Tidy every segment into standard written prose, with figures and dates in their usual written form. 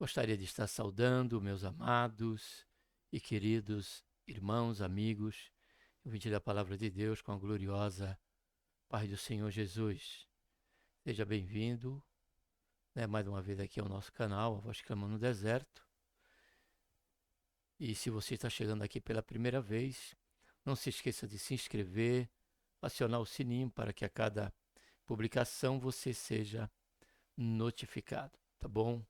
Gostaria de estar saudando meus amados e queridos irmãos, amigos, ouvintes da Palavra de Deus com a gloriosa paz do Senhor Jesus. Seja bem-vindo, mais uma vez aqui ao nosso canal, A Voz que Clama no Deserto. E se você está chegando aqui pela primeira vez, não se esqueça de se inscrever, acionar o sininho para que a cada publicação você seja notificado, tá bom?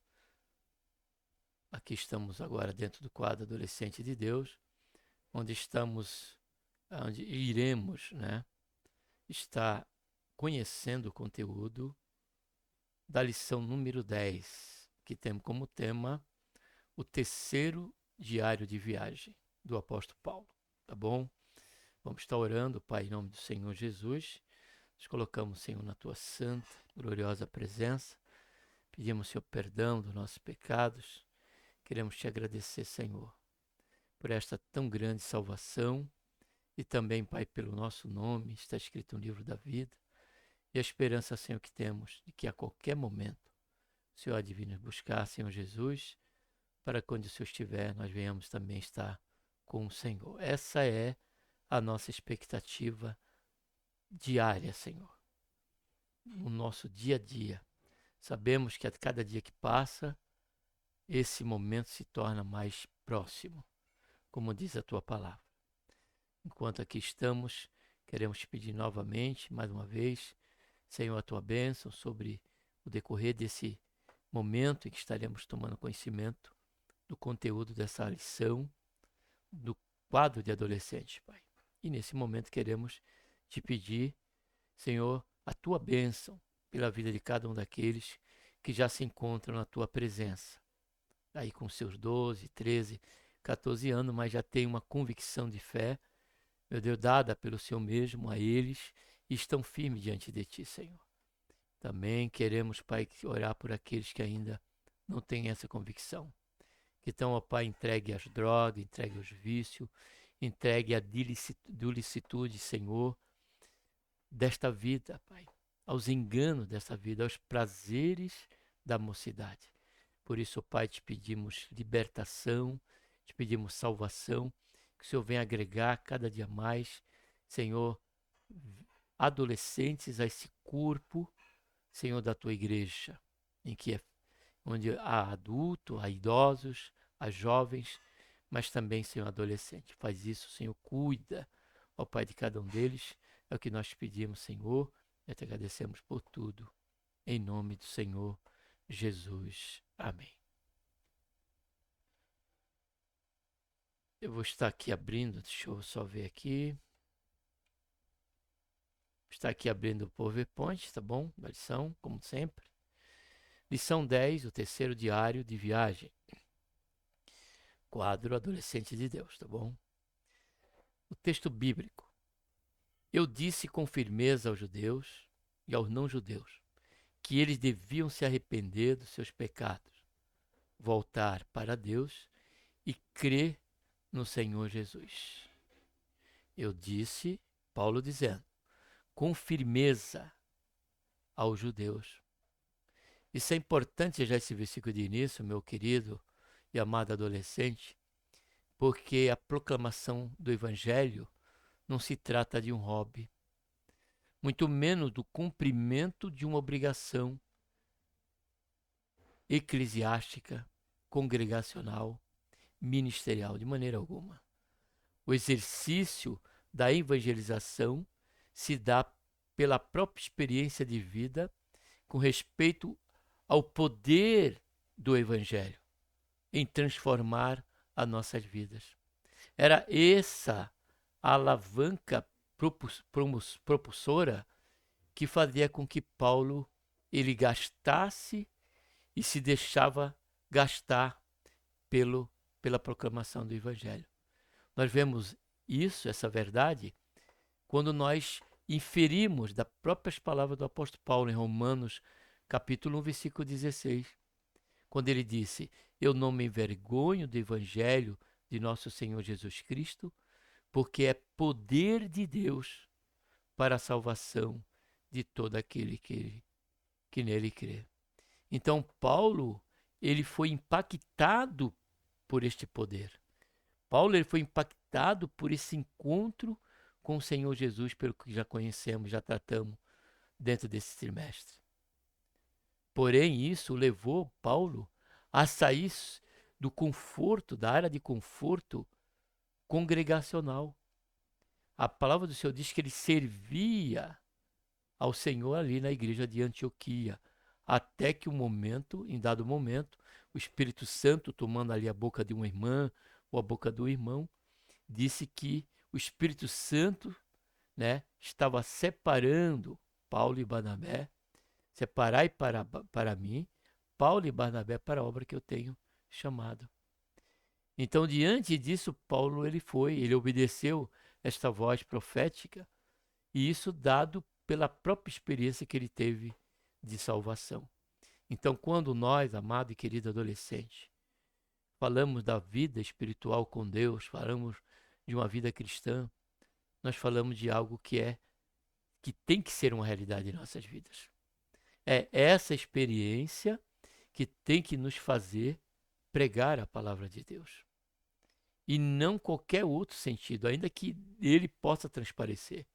Aqui estamos agora dentro do quadro Adolescente de Deus, onde iremos, estar conhecendo o conteúdo da lição número 10, que tem como tema o terceiro diário de viagem do apóstolo Paulo, tá bom? Vamos estar orando, Pai, em nome do Senhor Jesus. Nos colocamos, Senhor, na tua santa, gloriosa presença. Pedimos, Senhor, perdão dos nossos pecados. Queremos te agradecer, Senhor, por esta tão grande salvação e também, Pai, pelo nosso nome, está escrito no livro da vida, e a esperança, Senhor, que temos de que a qualquer momento o Senhor há de vir nos buscar, Senhor Jesus, para quando o Senhor estiver, nós venhamos também estar com o Senhor. Essa é a nossa expectativa diária, Senhor, no nosso dia a dia. Sabemos que a cada dia que passa, esse momento se torna mais próximo, como diz a tua palavra. Enquanto aqui estamos, queremos te pedir novamente, mais uma vez, Senhor, a tua bênção sobre o decorrer desse momento em que estaremos tomando conhecimento do conteúdo dessa lição, do quadro de adolescente, Pai. E nesse momento queremos te pedir, Senhor, a tua bênção pela vida de cada um daqueles que já se encontram na tua presença. Aí com seus 12, 13, 14 anos, mas já tem uma convicção de fé, meu Deus, dada pelo Senhor mesmo a eles, e estão firmes diante de ti, Senhor. Também queremos, Pai, orar por aqueles que ainda não têm essa convicção. Que estão, ó Pai, entregue às drogas, entregue aos vícios, entregue à ilicitude, Senhor, desta vida, Pai, aos enganos dessa vida, aos prazeres da mocidade. Por isso, Pai, te pedimos libertação, te pedimos salvação, que o Senhor venha agregar cada dia mais, Senhor, adolescentes a esse corpo, Senhor, da tua igreja, onde há adultos, há idosos, há jovens, mas também, Senhor, adolescente. Faz isso, Senhor, cuida, ó Pai, de cada um deles. É o que nós te pedimos, Senhor, e te agradecemos por tudo. Em nome do Senhor Jesus. Amém. Eu vou estar aqui abrindo, deixa eu só ver aqui. Está aqui abrindo o PowerPoint, tá bom? Da lição, como sempre. Lição 10, o terceiro diário de viagem. Quadro Adolescente de Deus, tá bom? O texto bíblico. Eu disse com firmeza aos judeus e aos não-judeus que eles deviam se arrepender dos seus pecados, voltar para Deus e crer no Senhor Jesus. Eu disse, Paulo dizendo, com firmeza aos judeus. Isso é importante já esse versículo de início, meu querido e amado adolescente, porque a proclamação do Evangelho não se trata de um hobby, muito menos do cumprimento de uma obrigação eclesiástica, congregacional, ministerial, de maneira alguma. O exercício da evangelização se dá pela própria experiência de vida com respeito ao poder do Evangelho em transformar as nossas vidas. Era essa a alavanca propulsora que fazia com que Paulo ele gastasse e se deixava gastar pela proclamação do Evangelho. Nós vemos isso, essa verdade, quando nós inferimos das próprias palavras do apóstolo Paulo em Romanos, capítulo 1, versículo 16, quando ele disse, eu não me envergonho do Evangelho de nosso Senhor Jesus Cristo, porque é poder de Deus para a salvação de todo aquele que nele crê. Então, Paulo, ele foi impactado por este poder. Paulo ele foi impactado por esse encontro com o Senhor Jesus, pelo que já conhecemos, já tratamos dentro desse trimestre. Porém, isso levou Paulo a sair do conforto, da área de conforto congregacional. A palavra do Senhor diz que ele servia ao Senhor ali na igreja de Antioquia, até que em dado momento, o Espírito Santo, tomando ali a boca de uma irmã ou a boca do irmão, disse que o Espírito Santo, né, estava separando Paulo e Barnabé, separai para mim Paulo e Barnabé para a obra que eu tenho chamado. Então, diante disso, Paulo ele obedeceu esta voz profética, e isso dado pela própria experiência que ele teve de salvação. Então, quando nós, amado e querido adolescente, falamos da vida espiritual com Deus, falamos de uma vida cristã, nós falamos de algo que tem que ser uma realidade em nossas vidas. É essa experiência que tem que nos fazer pregar a palavra de Deus. E não qualquer outro sentido, ainda que ele possa transparecer.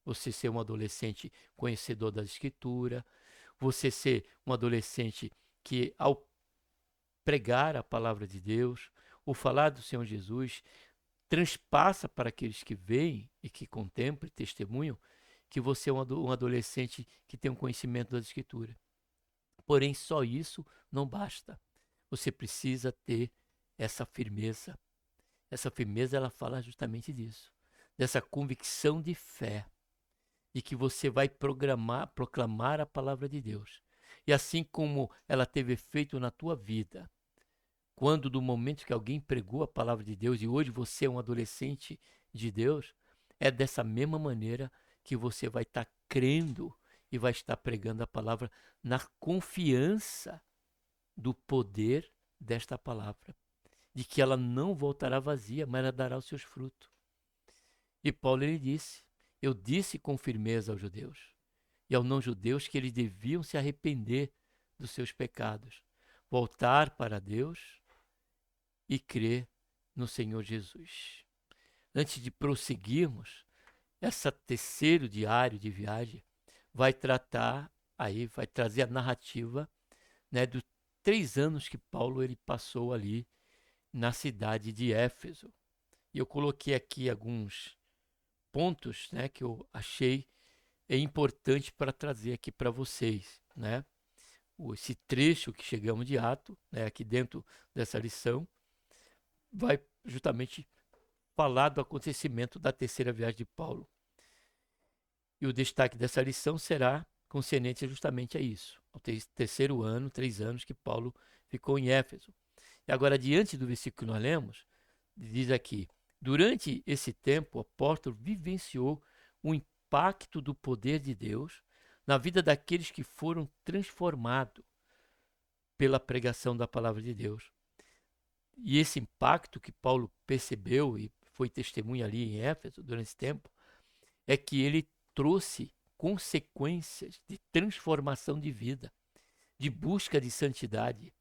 Você ser um adolescente conhecedor da Escritura, você ser um adolescente que, ao pregar a palavra de Deus, ou falar do Senhor Jesus, transpassa para aqueles que veem e que contemplam e testemunham que você é um adolescente que tem um conhecimento da Escritura. Porém, só isso não basta. Você precisa ter essa firmeza. Essa firmeza, ela fala justamente disso. Dessa convicção de fé. De que você vai proclamar a palavra de Deus. E assim como ela teve efeito na tua vida, quando do momento que alguém pregou a palavra de Deus e hoje você é um adolescente de Deus, é dessa mesma maneira que você vai estar crendo e vai estar pregando a palavra na confiança do poder desta palavra, de que ela não voltará vazia, mas ela dará os seus frutos. E Paulo ele disse: eu disse com firmeza aos judeus e aos não-judeus que eles deviam se arrepender dos seus pecados, voltar para Deus e crer no Senhor Jesus. Antes de prosseguirmos, essa terceiro diário de viagem vai trazer a narrativa, né, dos 3 anos que Paulo ele passou ali na cidade de Éfeso. E eu coloquei aqui alguns pontos, né, que eu achei importante para trazer aqui para vocês, né? Esse trecho que chegamos de Atos, né, aqui dentro dessa lição, vai justamente falar do acontecimento da terceira viagem de Paulo. E o destaque dessa lição será concernente justamente a isso, ao terceiro ano, 3 anos que Paulo ficou em Éfeso. E agora, diante do versículo que nós lemos, diz aqui: durante esse tempo, o apóstolo vivenciou o impacto do poder de Deus na vida daqueles que foram transformados pela pregação da palavra de Deus. E esse impacto que Paulo percebeu e foi testemunha ali em Éfeso durante esse tempo, é que ele trouxe consequências de transformação de vida, de busca de santidade.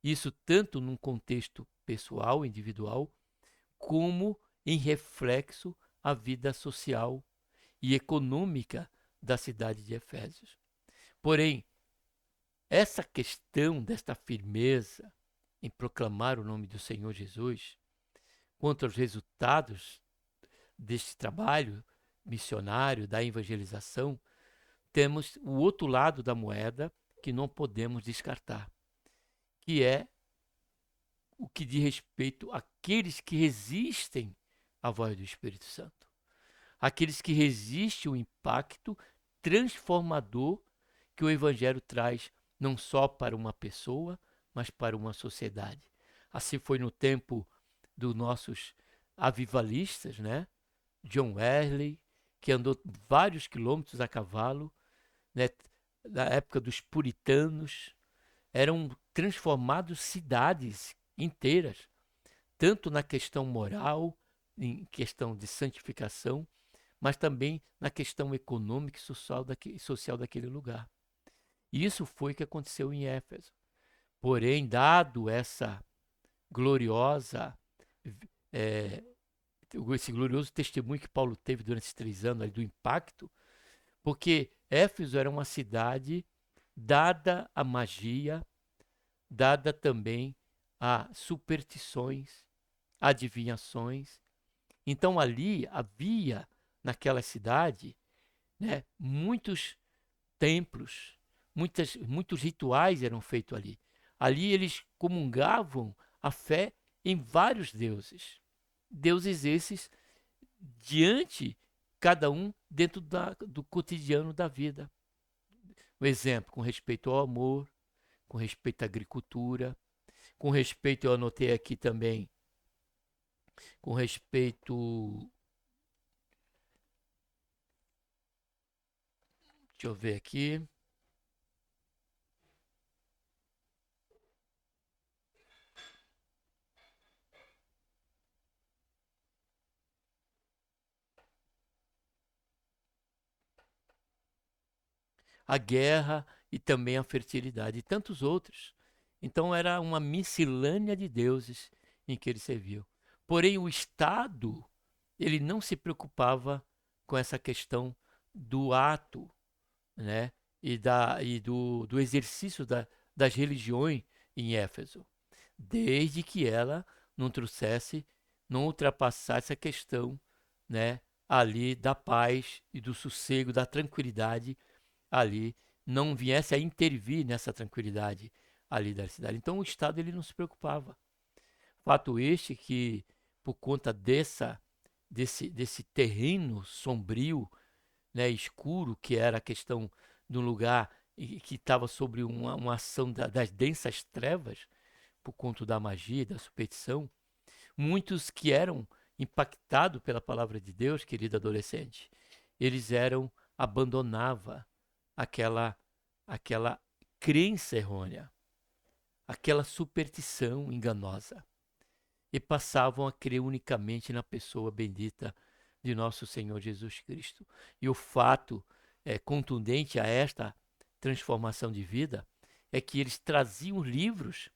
Isso tanto num contexto pessoal, individual, como em reflexo à vida social e econômica da cidade de Efésios. Porém, essa questão desta firmeza em proclamar o nome do Senhor Jesus, quanto aos resultados deste trabalho missionário, da evangelização, temos o outro lado da moeda que não podemos descartar, que é o que diz respeito àqueles que resistem à voz do Espírito Santo. Aqueles que resistem ao impacto transformador que o Evangelho traz, não só para uma pessoa, mas para uma sociedade. Assim foi no tempo dos nossos avivalistas, né? John Wesley, que andou vários quilômetros a cavalo, né? Na época dos puritanos, eram transformados cidades inteiras, tanto na questão moral, em questão de santificação, mas também na questão econômica e social daquele lugar. E isso foi o que aconteceu em Éfeso. Porém, dado essa gloriosa, é, esse glorioso testemunho que Paulo teve durante esses 3 anos ali, do impacto, porque Éfeso era uma cidade dada à magia, dada também a superstições, adivinhações. Então ali havia, naquela cidade, né, muitos templos, muitos rituais eram feitos ali. Ali eles comungavam a fé em vários deuses. Deuses esses diante, cada um dentro do cotidiano da vida. Um exemplo, com respeito ao amor, com respeito à agricultura, com respeito, eu anotei aqui também, com respeito, deixa eu ver aqui, a guerra e também a fertilidade e tantos outros. Então era uma miscelânea de deuses em que ele serviu. Porém, o Estado, ele não se preocupava com essa questão do ato, né? Do exercício das religiões em Éfeso, desde que ela não trouxesse, não ultrapassasse a questão, né, ali da paz e do sossego, da tranquilidade ali, não viesse a intervir nessa tranquilidade ali da cidade. Então o Estado ele não se preocupava. Fato este que, por conta desse terreno sombrio, né, escuro, que era a questão de um lugar que estava sobre uma ação das densas trevas, por conta da magia, da superstição, muitos que eram impactados pela palavra de Deus, querido adolescente, eles abandonava aquela, aquela crença errônea, aquela superstição enganosa, e passavam a crer unicamente na pessoa bendita de nosso Senhor Jesus Cristo. E o fato contundente a esta transformação de vida é que eles traziam livros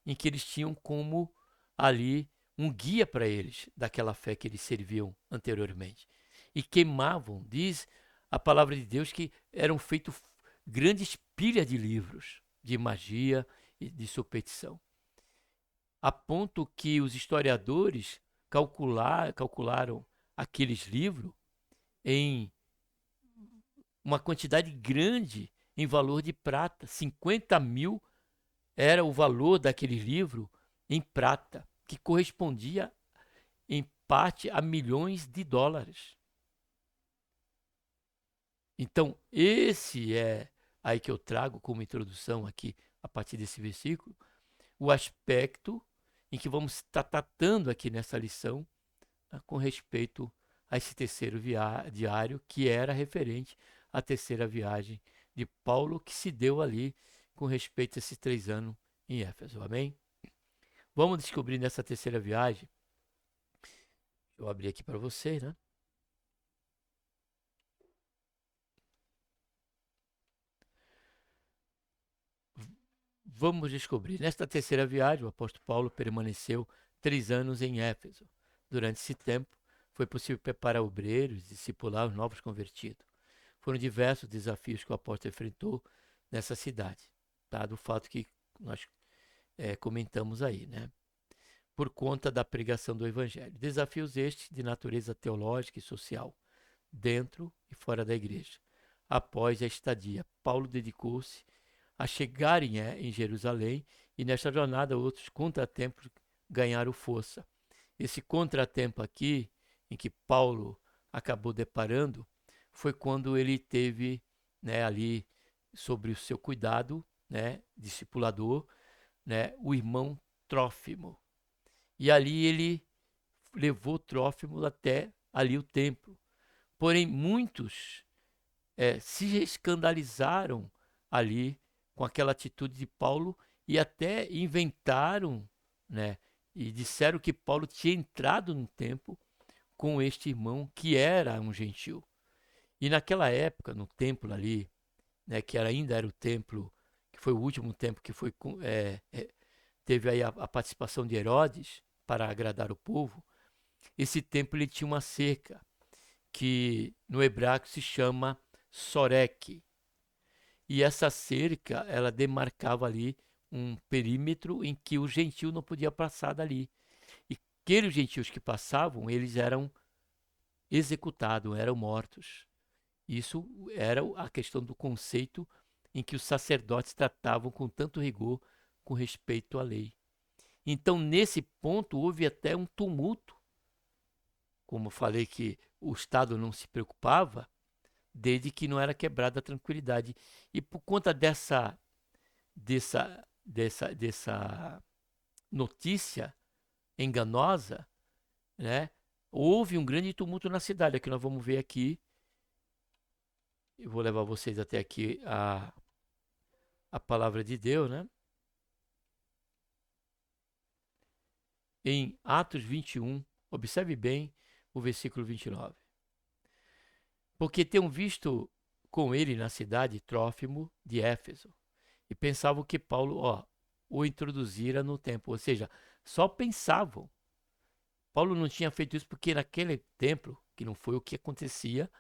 em que eles tinham como ali um guia para eles daquela fé que eles serviam anteriormente. E queimavam, diz a palavra de Deus, que eram feitos grandes pilhas de livros de magia e de superstição, a ponto que os historiadores calcularam aqueles livros em uma quantidade grande em valor de prata. 50.000 era o valor daquele livro em prata, que correspondia em parte a milhões de dólares. Então, esse é aí que eu trago como introdução aqui, a partir desse versículo, o aspecto em que vamos estar tratando aqui nessa lição, com respeito a esse terceiro diário, que era referente à terceira viagem de Paulo, que se deu ali com respeito a esses 3 anos em Éfeso. Amém? Vamos descobrir nessa terceira viagem. Eu abri aqui para vocês, né? Vamos descobrir. Nesta terceira viagem, o apóstolo Paulo permaneceu 3 anos em Éfeso. Durante esse tempo, foi possível preparar obreiros, discipular os novos convertidos. Foram diversos desafios que o apóstolo enfrentou nessa cidade, dado o fato que nós comentamos aí, né? Por conta da pregação do evangelho. Desafios estes de natureza teológica e social, dentro e fora da igreja. Após a estadia, Paulo dedicou-se a chegar em Jerusalém, e nesta jornada outros contratempos ganharam força. Esse contratempo aqui, em que Paulo acabou deparando, foi quando ele teve, né, ali sobre o seu cuidado, né, discipulador, né, o irmão Trófimo. E ali ele levou Trófimo até ali o templo. Porém, muitos se escandalizaram ali com aquela atitude de Paulo e até inventaram, né, e disseram que Paulo tinha entrado no templo com este irmão que era um gentil. E naquela época, no templo ali, né, que ainda era o templo que foi o último templo que teve aí a participação de Herodes para agradar o povo. Esse templo ele tinha uma cerca que no hebraico se chama Sorek. E essa cerca, ela demarcava ali um perímetro em que o gentio não podia passar dali. E aqueles gentios que passavam, eles eram executados, eram mortos. Isso era a questão do conceito em que os sacerdotes tratavam com tanto rigor com respeito à lei. Então, nesse ponto, houve até um tumulto. Como eu falei que o Estado não se preocupava, desde que não era quebrada a tranquilidade. E por conta dessa notícia enganosa, né, houve um grande tumulto na cidade. Aqui nós vamos ver aqui. Eu vou levar vocês até aqui a palavra de Deus, né? Em Atos 21, observe bem o versículo 29. Porque tenham visto com ele na cidade Trófimo de Éfeso, e pensavam que Paulo, o introduzira no templo. Ou seja, só pensavam. Paulo não tinha feito isso porque naquele templo, que não foi o que acontecia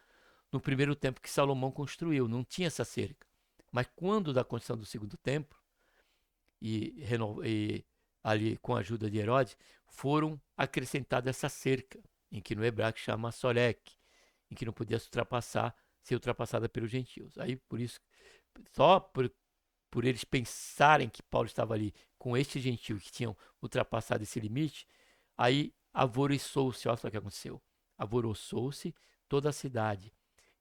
no primeiro templo que Salomão construiu, não tinha essa cerca. Mas quando da construção do segundo templo, e ali com a ajuda de Herodes, foram acrescentadas essa cerca, em que no hebraico chama Sorek, em que não podia ser ultrapassada pelos gentios. Aí por isso, só por eles pensarem que Paulo estava ali com estes gentios que tinham ultrapassado esse limite, aí alvoroçou-se, olha só o que aconteceu. Alvoroçou-se toda a cidade.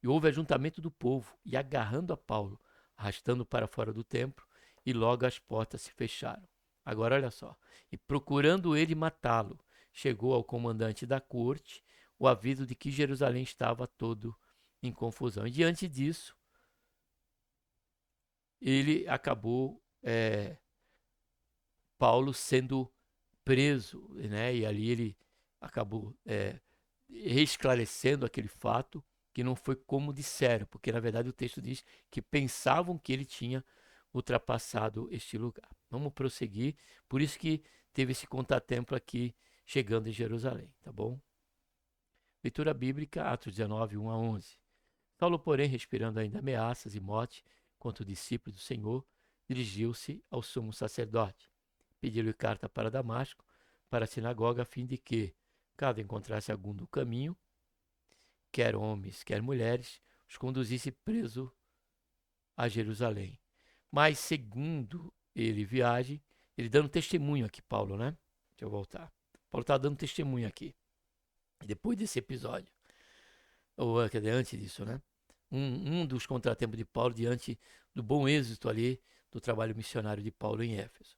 E houve ajuntamento do povo, e agarrando a Paulo, arrastando para fora do templo, e logo as portas se fecharam. Agora olha só. E procurando ele matá-lo, chegou ao comandante da corte o aviso de que Jerusalém estava todo em confusão. E diante disso, ele acabou, Paulo sendo preso, né? E ali ele acabou reesclarecendo aquele fato que não foi como disseram, porque na verdade o texto diz que pensavam que ele tinha ultrapassado este lugar. Vamos prosseguir, por isso que teve esse contratempo aqui chegando em Jerusalém, tá bom? Leitura bíblica, Atos 19, 1 a 11. Saulo, porém, respirando ainda ameaças e morte contra o discípulo do Senhor, dirigiu-se ao sumo sacerdote. Pediu-lhe carta para Damasco, para a sinagoga, a fim de que, caso encontrasse algum do caminho, quer homens, quer mulheres, os conduzisse preso a Jerusalém. Mas, segundo ele viagem, ele dando testemunho aqui, Paulo, né? Deixa eu voltar. Paulo está dando testemunho aqui, depois desse episódio. Ou, quer dizer, antes disso, né? Um dos contratempos de Paulo diante do bom êxito ali do trabalho missionário de Paulo em Éfeso.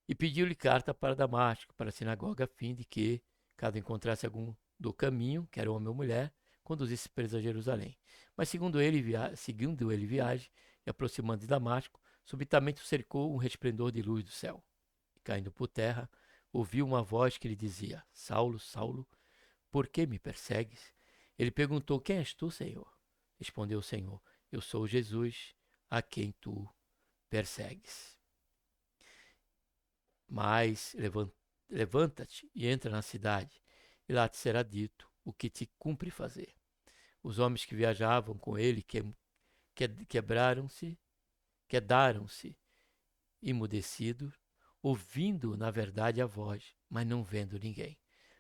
E pediu-lhe carta para Damasco, para a sinagoga, a fim de que, caso encontrasse algum do caminho, quer homem ou mulher, conduzisse preso a Jerusalém. Mas seguindo ele viagem, e aproximando de Damasco, subitamente o cercou um resplendor de luz do céu. E caindo por terra, ouviu uma voz que lhe dizia: Saulo, Saulo, por que me persegues? Ele perguntou: Quem és tu, Senhor? Respondeu o Senhor: Eu sou Jesus, a quem tu persegues. Mas levanta-te e entra na cidade, e lá te será dito o que te cumpre fazer. Os homens que viajavam com ele quedaram-se emudecidos, ouvindo na verdade a voz, mas não vendo ninguém.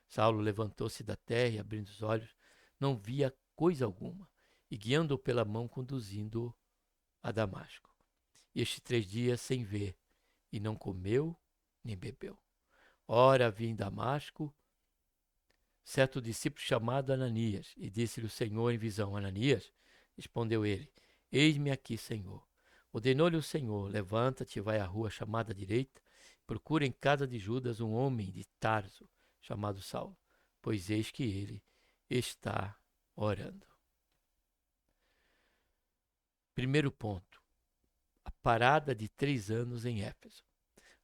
Saulo levantou-se da terra e, abrindo os olhos, não via coisa alguma, e guiando-o pela mão, conduzindo-o a Damasco. E estes 3 dias sem ver, e não comeu nem bebeu. Ora, havia em Damasco certo discípulo chamado Ananias, e disse-lhe o Senhor em visão: Ananias, respondeu ele: Eis-me aqui, Senhor. Ordenou-lhe o Senhor: Levanta-te e vai à rua chamada direita, procura em casa de Judas um homem de Tarso, chamado Saulo, pois eis que ele está orando. Primeiro ponto: a parada de 3 anos em Éfeso.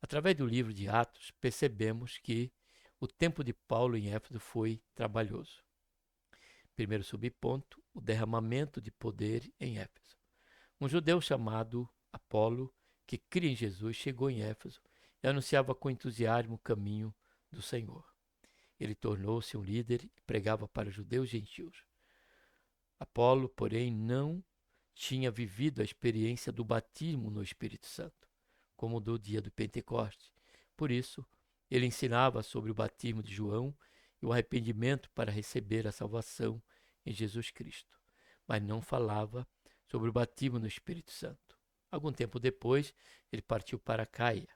Através do livro de Atos, percebemos que o tempo de Paulo em Éfeso foi trabalhoso. Primeiro subponto, o derramamento de poder em Éfeso. Um judeu chamado Apolo, que cria em Jesus, chegou em Éfeso e anunciava com entusiasmo o caminho do Senhor. Ele tornou-se um líder e pregava para judeus e gentios. Apolo, porém, não tinha vivido a experiência do batismo no Espírito Santo, como do dia do Pentecostes. Por isso, ele ensinava sobre o batismo de João e o arrependimento para receber a salvação em Jesus Cristo, mas não falava sobre o batismo no Espírito Santo. Algum tempo depois, ele partiu para Caia.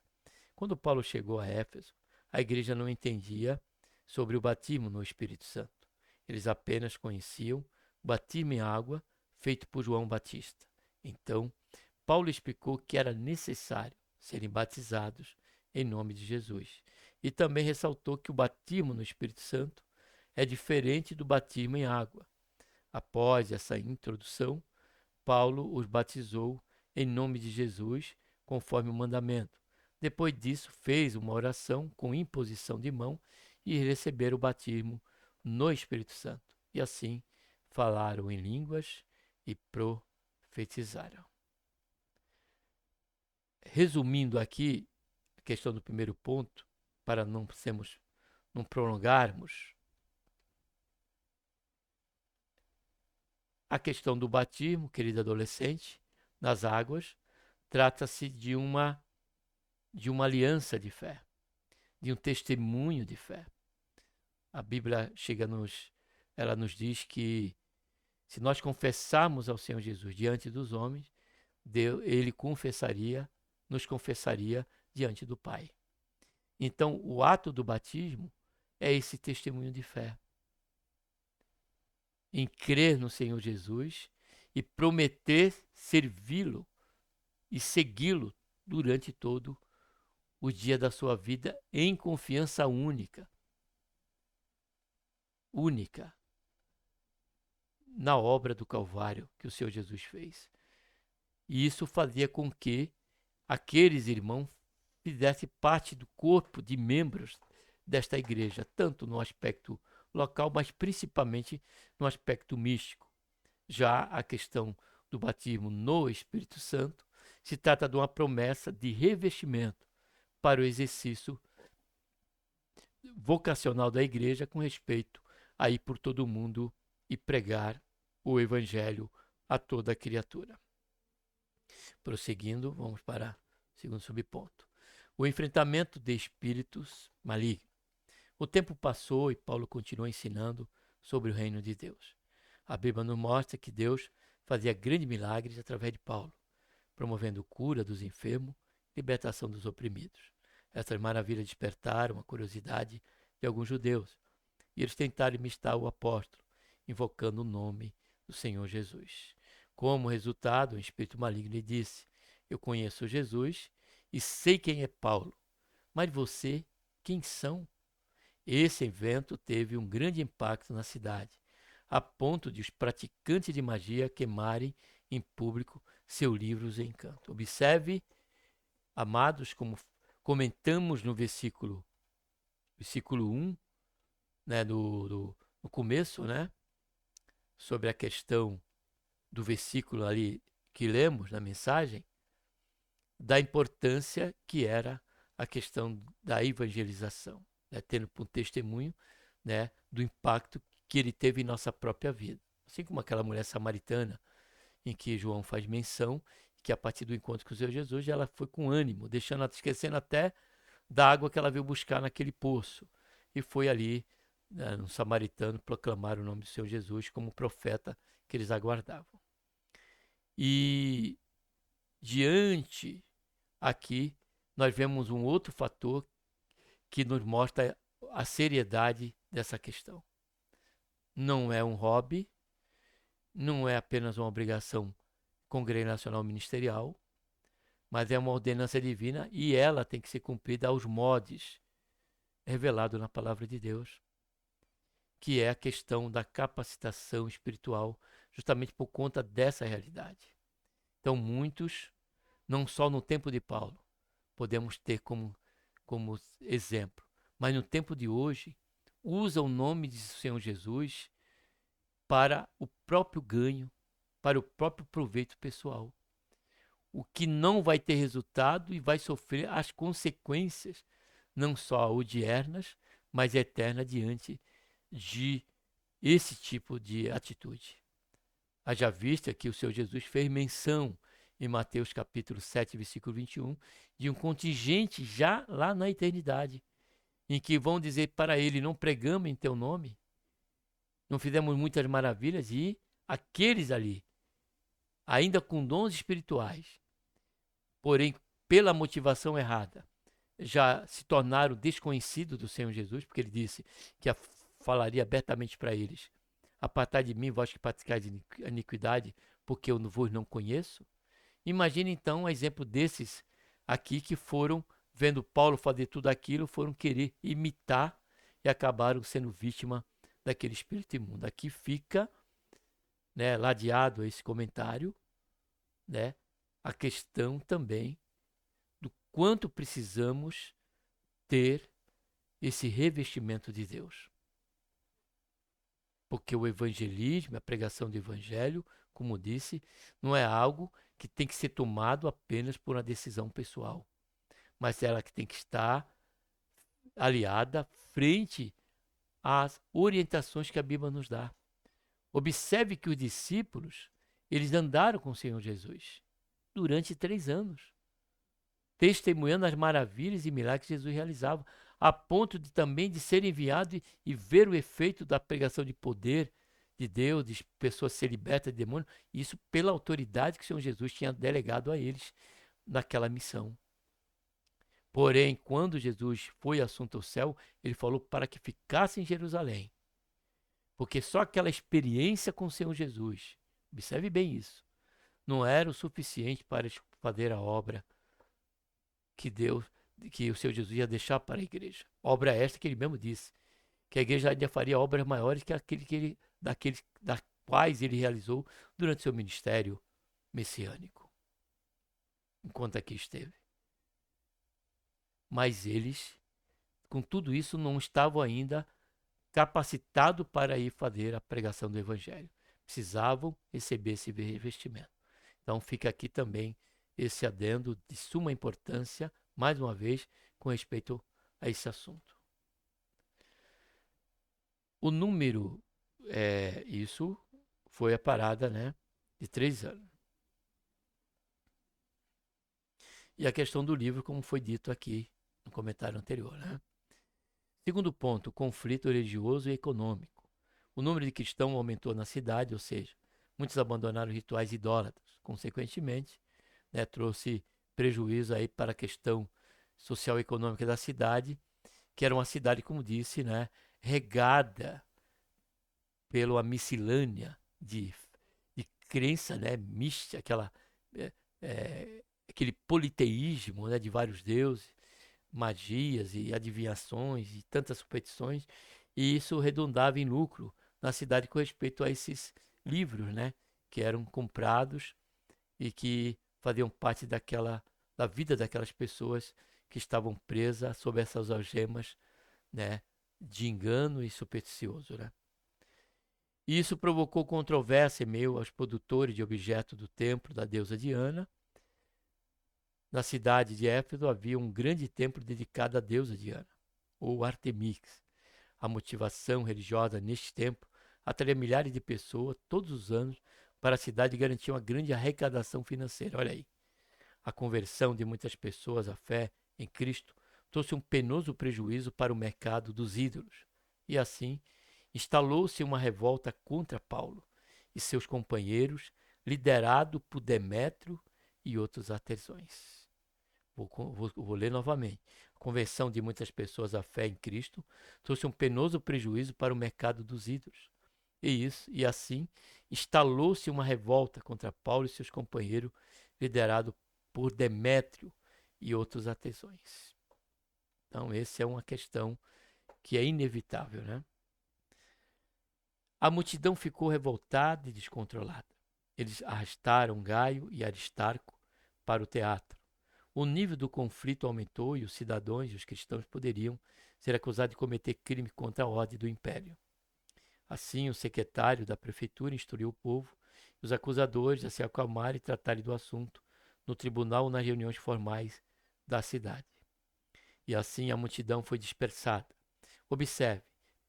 Quando Paulo chegou a Éfeso, a igreja não entendia sobre o batismo no Espírito Santo. Eles apenas conheciam o batismo em água feito por João Batista. Então, Paulo explicou que era necessário serem batizados em nome de Jesus. E também ressaltou que o batismo no Espírito Santo é diferente do batismo em água. Após essa introdução, Paulo os batizou em nome de Jesus, conforme o mandamento. Depois disso, fez uma oração com imposição de mão e receberam o batismo no Espírito Santo. E assim falaram em línguas e profetizaram. Resumindo aqui a questão do primeiro ponto, para não prolongarmos, a questão do batismo, querido adolescente, nas águas, trata-se de uma aliança de fé, de um testemunho de fé. A Bíblia ela nos diz que se nós confessarmos ao Senhor Jesus diante dos homens, ele nos confessaria diante do Pai. Então, o ato do batismo é esse testemunho de fé, em crer no Senhor Jesus e prometer servi-lo e segui-lo durante todo o dia da sua vida em confiança única na obra do Calvário que o Senhor Jesus fez. E isso fazia com que aqueles irmãos fizessem parte do corpo de membros desta igreja, tanto no aspecto local, mas principalmente no aspecto místico. Já a questão do batismo no Espírito Santo se trata de uma promessa de revestimento para o exercício vocacional da igreja com respeito a ir por todo o mundo e pregar o evangelho a toda criatura. Prosseguindo, vamos para o segundo subponto. O enfrentamento de espíritos malignos. O tempo passou e Paulo continuou ensinando sobre o reino de Deus. A Bíblia nos mostra que Deus fazia grandes milagres através de Paulo, promovendo cura dos enfermos, libertação dos oprimidos. Essas maravilhas despertaram a curiosidade de alguns judeus, e eles tentaram imitar o apóstolo, invocando o nome do Senhor Jesus. Como resultado, um espírito maligno lhe disse: eu conheço Jesus e sei quem é Paulo, mas você, quem são? Esse evento teve um grande impacto na cidade, a ponto de os praticantes de magia queimarem em público seus livros em encanto. Observe, amados, como comentamos no versículo 1, né, no começo, né, sobre a questão do versículo ali que lemos na mensagem, da importância que era a questão da evangelização, né, tendo por testemunho, né, do impacto que ele teve em nossa própria vida. Assim como aquela mulher samaritana, em que João faz menção, que a partir do encontro com o Senhor Jesus, ela foi com ânimo, esquecendo até da água que ela veio buscar naquele poço. E foi ali, né, no samaritano, proclamar o nome do Senhor Jesus como profeta que eles aguardavam. E diante aqui, nós vemos um outro fator que nos mostra a seriedade dessa questão. Não é um hobby, não é apenas uma obrigação congregacional ministerial, mas é uma ordenança divina e ela tem que ser cumprida aos modos revelados na palavra de Deus, que é a questão da capacitação espiritual, justamente por conta dessa realidade. Então, muitos, não só no tempo de Paulo, podemos ter como exemplo, mas no tempo de hoje, usam o nome de Senhor Jesus para o próprio ganho, para o próprio proveito pessoal. o que não vai ter resultado e vai sofrer as consequências, não só odiernas, mas eternas diante de esse tipo de atitude. Haja vista que o Senhor Jesus fez menção em Mateus capítulo 7, versículo 21, de um contingente já lá na eternidade, em que vão dizer para ele, não pregamos em teu nome, não fizemos muitas maravilhas, e aqueles ali, ainda com dons espirituais, porém pela motivação errada, já se tornaram desconhecidos do Senhor Jesus, porque ele disse que falaria abertamente para eles: apartai de mim, vós que praticais iniquidade, porque eu vos não conheço. Imagine então um exemplo desses aqui que foram, vendo Paulo fazer tudo aquilo, foram querer imitar e acabaram sendo vítima daquele espírito imundo. Aqui fica, né, ladeado esse comentário, né, a questão também do quanto precisamos ter esse revestimento de Deus. Porque o evangelismo, a pregação do evangelho, como disse, não é algo que tem que ser tomado apenas por uma decisão pessoal, mas ela que tem que estar aliada frente às orientações que a Bíblia nos dá. Observe que os discípulos, eles andaram com o Senhor Jesus durante 3 anos, testemunhando as maravilhas e milagres que Jesus realizava, a ponto de também de ser enviado e ver o efeito da pregação de poder de Deus, de pessoas ser libertas de demônios, isso pela autoridade que o Senhor Jesus tinha delegado a eles naquela missão. Porém, quando Jesus foi assunto ao céu, ele falou para que ficasse em Jerusalém, porque só aquela experiência com o Senhor Jesus, observe bem isso, não era o suficiente para fazer a obra que Deus, que o Senhor Jesus ia deixar para a igreja. Obra esta que ele mesmo disse, que a igreja ainda faria obras maiores que daqueles das quais ele realizou durante seu ministério messiânico, enquanto aqui esteve. Mas eles, com tudo isso, não estavam ainda capacitados para ir fazer a pregação do evangelho. Precisavam receber esse revestimento. Então fica aqui também esse adendo de suma importância, mais uma vez, com respeito a esse assunto. O número, isso foi a parada, né, de 3 anos. E a questão do livro, como foi dito aqui no comentário anterior, né? Segundo ponto, conflito religioso e econômico. O número de cristãos aumentou na cidade, ou seja, muitos abandonaram rituais idólatras. Consequentemente, né, trouxe prejuízo aí para a questão social e econômica da cidade, que era uma cidade, como disse, né, regada pela miscelânea de crença, né, mística, aquele politeísmo, né, de vários deuses, magias e adivinhações e tantas superstições, e isso redundava em lucro na cidade com respeito a esses livros, né, que eram comprados e que faziam parte da vida daquelas pessoas que estavam presas sob essas algemas, né, de engano e supersticioso, né? E isso provocou controvérsia em meio aos produtores de objetos do templo da deusa Diana. Na cidade de Éfeso havia um grande templo dedicado à deusa Diana, ou Artemix. A motivação religiosa neste templo atraía milhares de pessoas todos os anos para a cidade e garantia uma grande arrecadação financeira. Olha aí, a conversão de muitas pessoas à fé em Cristo trouxe um penoso prejuízo para o mercado dos ídolos. E assim, instalou-se uma revolta contra Paulo e seus companheiros, liderado por Demétrio e outros artesãos. Vou ler novamente. A conversão de muitas pessoas à fé em Cristo trouxe um penoso prejuízo para o mercado dos ídolos. E assim, instalou-se uma revolta contra Paulo e seus companheiros, liderado por Demétrio e outros artesãos. Então, essa é uma questão que é inevitável, né? A multidão ficou revoltada e descontrolada. Eles arrastaram Gaio e Aristarco para o teatro. O nível do conflito aumentou e os cidadãos e os cristãos poderiam ser acusados de cometer crime contra a ordem do império. Assim, o secretário da prefeitura instruiu o povo e os acusadores a se acalmarem e tratarem do assunto no tribunal ou nas reuniões formais da cidade. E assim a multidão foi dispersada. Observe,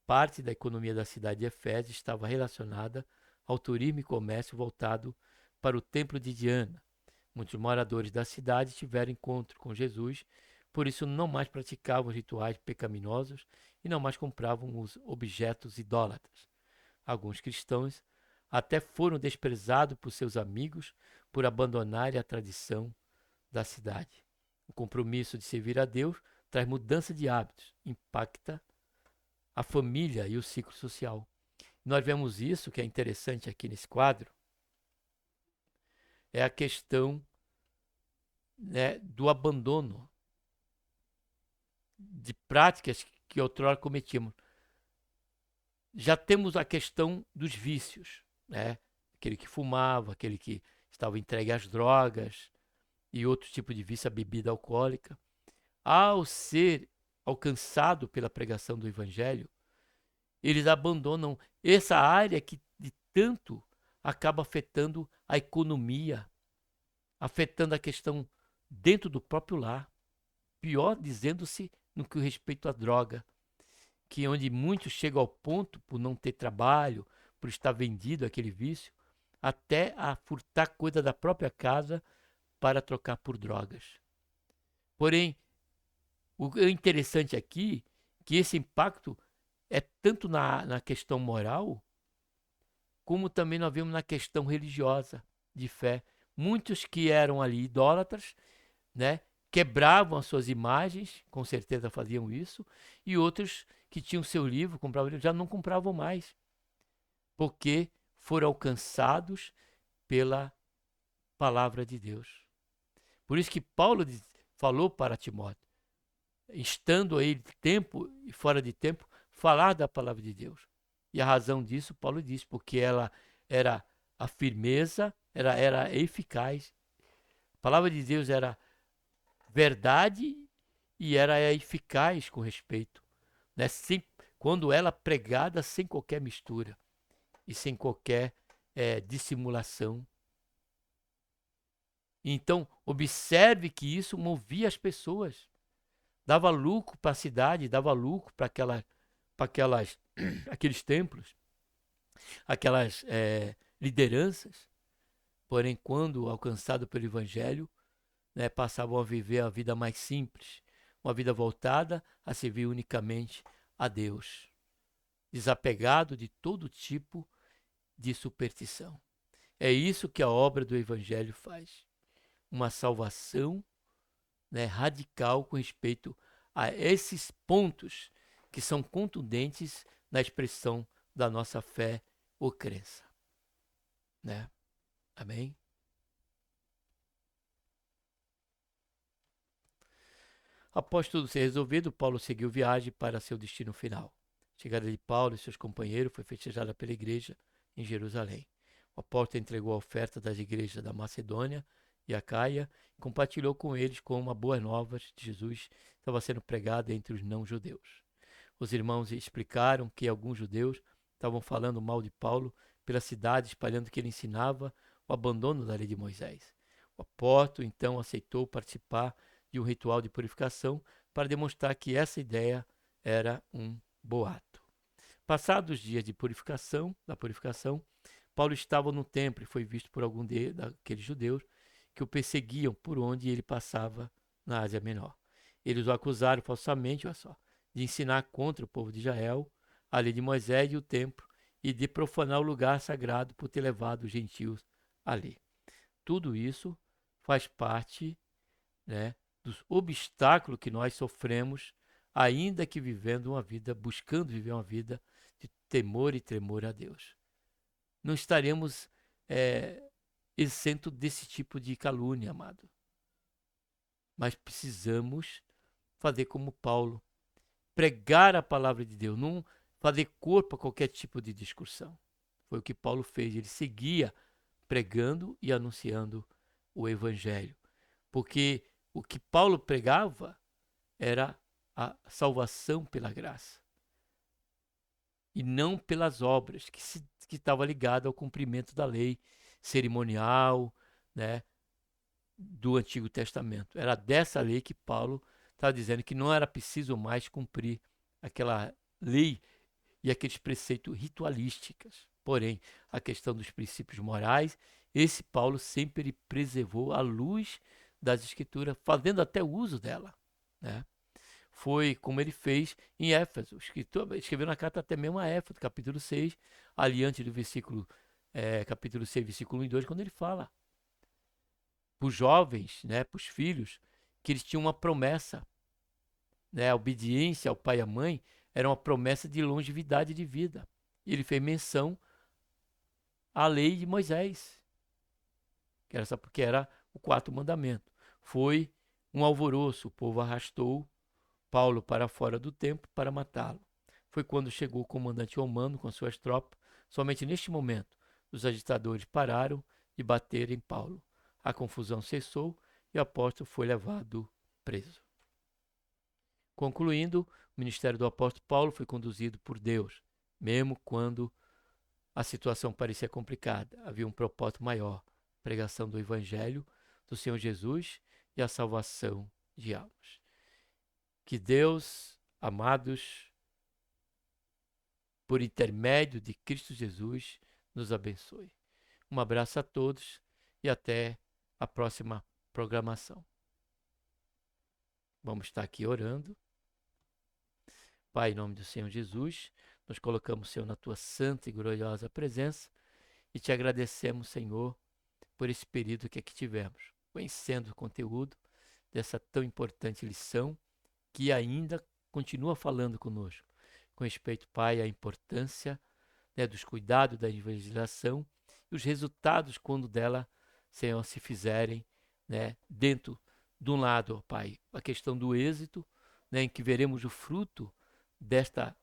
parte da economia da cidade de Efésios estava relacionada ao turismo e comércio voltado para o templo de Diana. Muitos moradores da cidade tiveram encontro com Jesus, por isso não mais praticavam rituais pecaminosos e não mais compravam os objetos idólatras. Alguns cristãos até foram desprezados por seus amigos por abandonarem a tradição da cidade. O compromisso de servir a Deus traz mudança de hábitos, impacta a família e o ciclo social. Nós vemos isso, que é interessante aqui nesse quadro, é a questão, né, do abandono de práticas que outrora cometíamos. Já temos a questão dos vícios, né? Aquele que fumava, aquele que estava entregue às drogas e outro tipo de vício, a bebida alcoólica. Ao ser alcançado pela pregação do evangelho, eles abandonam essa área que de tanto acaba afetando a economia, afetando a questão dentro do próprio lar. Pior dizendo-se no que respeita à droga, que onde muitos chegam ao ponto, por não ter trabalho, por estar vendido aquele vício, até a furtar coisa da própria casa para trocar por drogas. Porém, o interessante aqui é que esse impacto é tanto na questão moral, como também nós vemos na questão religiosa, de fé. Muitos que eram ali idólatras, né, quebravam as suas imagens, com certeza faziam isso, e outros que tinham seu livro, compravam livro, já não compravam mais, porque foram alcançados pela palavra de Deus. Por isso que Paulo falou para Timóteo, estando aí tempo e fora de tempo, falar da palavra de Deus. E a razão disso, Paulo diz, porque ela era a firmeza, era eficaz. A palavra de Deus era verdade e era eficaz com respeito, né? Quando ela pregada sem qualquer mistura e sem qualquer dissimulação. Então, observe que isso movia as pessoas, dava lucro para a cidade, dava lucro para aqueles templos, aquelas lideranças. Porém, quando alcançado pelo Evangelho, né, passavam a viver a vida mais simples, uma vida voltada a servir unicamente a Deus, desapegado de todo tipo de superstição. É isso que a obra do Evangelho faz. Uma salvação, né, radical com respeito a esses pontos que são contundentes na expressão da nossa fé ou crença. Né? Amém? Após tudo ser resolvido, Paulo seguiu viagem para seu destino final. A chegada de Paulo e seus companheiros foi festejada pela igreja em Jerusalém. O apóstolo entregou a oferta das igrejas da Macedônia e Acaia e compartilhou com eles como a boa nova de Jesus estava sendo pregada entre os não-judeus. Os irmãos explicaram que alguns judeus estavam falando mal de Paulo pela cidade, espalhando que ele ensinava o abandono da lei de Moisés. O apóstolo então aceitou participar de um ritual de purificação para demonstrar que essa ideia era um boato. Passados os dias da purificação, Paulo estava no templo e foi visto por algum daqueles judeus que o perseguiam por onde ele passava na Ásia Menor. Eles o acusaram falsamente, olha só, de ensinar contra o povo de Israel a lei de Moisés e o templo e de profanar o lugar sagrado por ter levado os gentios ali. Tudo isso faz parte, né, dos obstáculos que nós sofremos, ainda que buscando viver uma vida de temor e tremor a Deus. Não estaremos isentos desse tipo de calúnia, amado. Mas precisamos fazer como Paulo, pregar a palavra de Deus, não fazer corpo a qualquer tipo de discussão. Foi o que Paulo fez, ele seguia pregando e anunciando o evangelho. Porque o que Paulo pregava era a salvação pela graça e não pelas obras, que estava ligado ao cumprimento da lei cerimonial, né, do Antigo Testamento. Era dessa lei que Paulo estava dizendo que não era preciso mais cumprir aquela lei e aqueles preceitos ritualísticos. Porém, a questão dos princípios morais, esse Paulo sempre preservou à luz das Escrituras, fazendo até uso dela, né? Foi como ele fez em Éfeso. Escreveu na carta até mesmo a Éfeso, capítulo 6, ali antes do capítulo 6, versículo 1 e 2, quando ele fala para os jovens, né, para os filhos, que eles tinham uma promessa, né, a obediência ao pai e à mãe era uma promessa de longevidade de vida. E ele fez menção à lei de Moisés, que era só porque era o quarto mandamento. Foi um alvoroço, o povo arrastou Paulo para fora do templo para matá-lo. Foi quando chegou o comandante romano com suas tropas. Somente neste momento, os agitadores pararam de bater em Paulo. A confusão cessou e o apóstolo foi levado preso. Concluindo, o ministério do apóstolo Paulo foi conduzido por Deus, mesmo quando a situação parecia complicada. Havia um propósito maior: a pregação do evangelho do Senhor Jesus e a salvação de almas. Que Deus, amados, por intermédio de Cristo Jesus, nos abençoe. Um abraço a todos e até a próxima programação. Vamos estar aqui orando. Pai, em nome do Senhor Jesus, nós colocamos, Senhor, na tua santa e gloriosa presença e te agradecemos, Senhor, por esse período que aqui tivemos, conhecendo o conteúdo dessa tão importante lição que ainda continua falando conosco, com respeito, Pai, à importância, né, dos cuidados da evangelização e os resultados quando dela, Senhor, se fizerem, né, dentro de um lado, ó Pai, a questão do êxito, né, em que veremos o fruto desta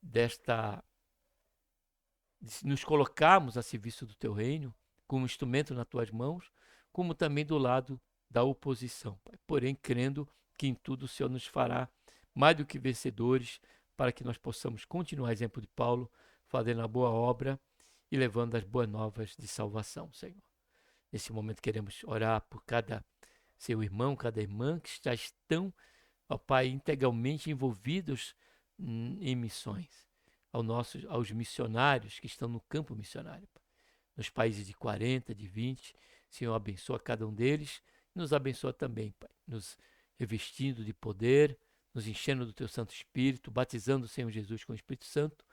de nos colocarmos a serviço do teu reino, como instrumento nas tuas mãos, como também do lado da oposição, Pai. Porém, crendo que em tudo o Senhor nos fará mais do que vencedores, para que nós possamos continuar, exemplo de Paulo, fazendo a boa obra e levando as boas novas de salvação, Senhor. Nesse momento queremos orar por cada seu irmão, cada irmã que já estão, ó Pai, integralmente envolvidos em missões, aos missionários que estão no campo missionário, nos países de 40, de 20. Senhor, abençoa cada um deles e nos abençoa também, Pai, nos revestindo de poder, nos enchendo do teu Santo Espírito, batizando o Senhor Jesus com o Espírito Santo,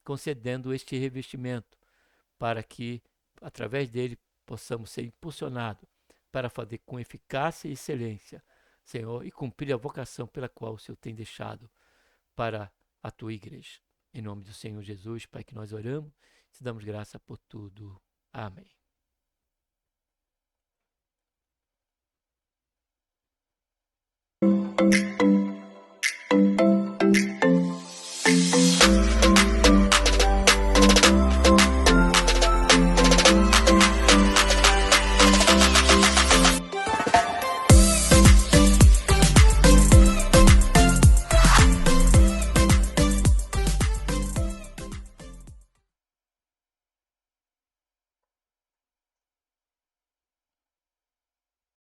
concedendo este revestimento para que, através dele, possamos ser impulsionados para fazer com eficácia e excelência, Senhor, e cumprir a vocação pela qual o Senhor tem deixado para a tua igreja. Em nome do Senhor Jesus, Pai, que nós oramos, te damos graça por tudo. Amém.